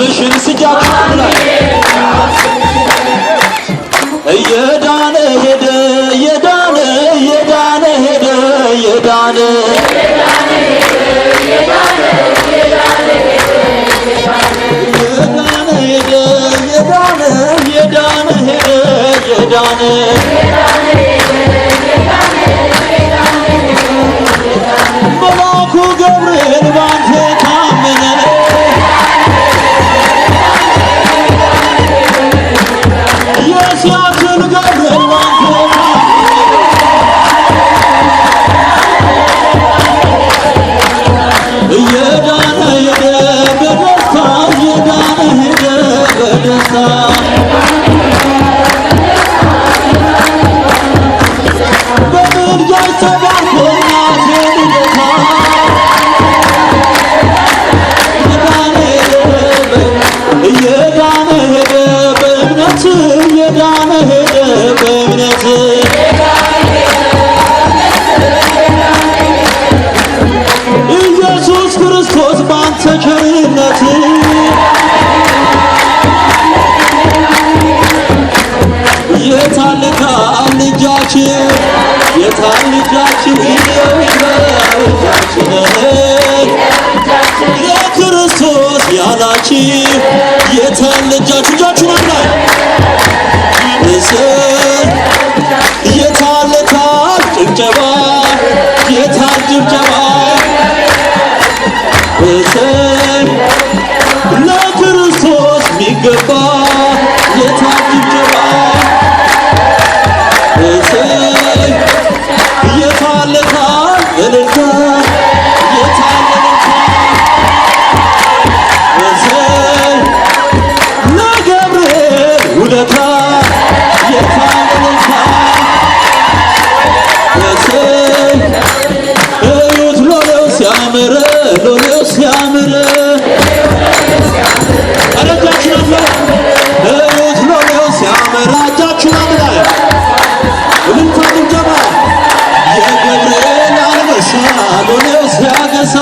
ስምሽን ስጃችሁና የዳነ ሄደ የዳነ የዳነ ሄደ የዳነ የዳነ ሄደ የዳነ መልአኩ ገብርኤል ባንተ ታመነ የሲያትል ገብርኤል ባንተ የዳነ ሄደ በደስታ የዳነ ሄደ በደስታ በምልጃሽ ተባርኮና ተልደታ የዳነ ሄደ በእምነት የዳነ ሄደ በእምነት ኢየሱስ ክርስቶስ ባንተ ቸርነት የታልካል ልጃችን የታል ልጃችን የክርስቶስ ያላችሁ የታል ልጃችሁ እጃችሁን ላይ የታል የታል ጭብጨባ የታል ጭብጨባ ለክርስቶስ ሚገባ የታል ጭብጨባ የታል የታል እልልታ የታል እልልታ ለገብርኤል ውለታ የታል እልልታ እዩት ሎሌው ሲያምር ሎሌው ሲያምር አረጃችን አለ እዩት ሎሌው ሲያምር አጃችን አለ እልልታ ጭብጨባ የገብርኤል አንበሳ ሎሌው ሲያገሳ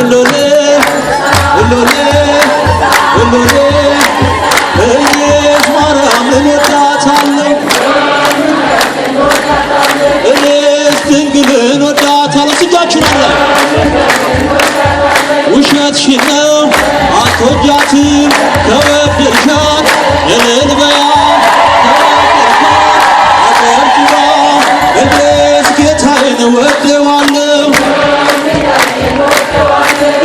ሎሌ ሎሌ ሎሌ እኔስ ማርያም እንወዳታለሁ እኔስ ድንግልን ወዳታለሁ እጃችሁን አለ ውሸትሽን ነው አትወጃትም ከወደድሻት እልል በያ እኔስ ጌታዬን ወደዋለሁ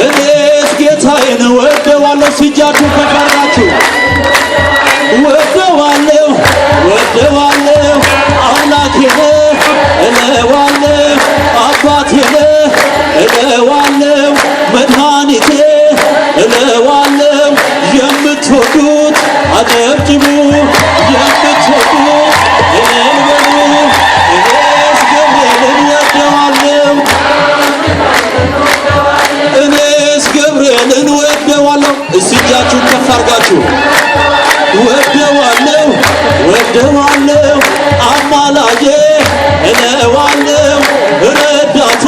እኔስ ጌታዬን ወደዋለሁ ሲጃችሁ ከፈራችሁ ወደዋለሁ ወደዋለሁ አምላኬን እለዋለሁ አባቴን እለዋለሁ መድኃኒቴ እለዋለሁ የምትወዱት አጨብጭቡ የምትወዱት እልል በሉ እኔስ ገብርኤልን ወደዋለሁ እኔስ ገብርኤልን ወደዋለሁ እስቲ እጃችሁን ከፍ አድርጋችሁ ወደዋለሁ ወደዋለሁ አማላጄ እለዋለሁ ረዳቴ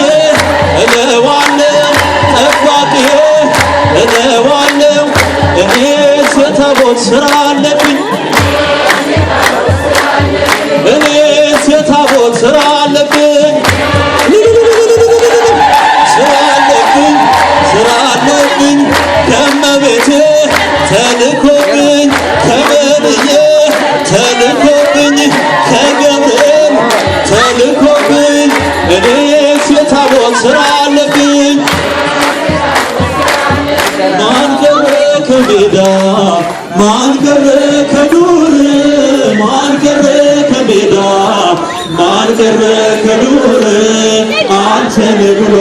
እለዋለሁ ጠባቂዬ እለዋለሁ እኔስ የታቦት ሥራ አለብኝ እኔስ የታቦት ሥራ አለብኝ ሥራ አለብኝ ከመቤቴ ተልኮብኝ ከበልዬ ተልኮብኝ ከገብርኤል ተልኮብኝ እኔስ የታቦት ሥራ አለብኝ ማን ቀረ ከሜዳ ማን ቀረ ከዱር ማን ቀረ ከሜዳ ማን ቀረ ከዱር አንተን ብሎ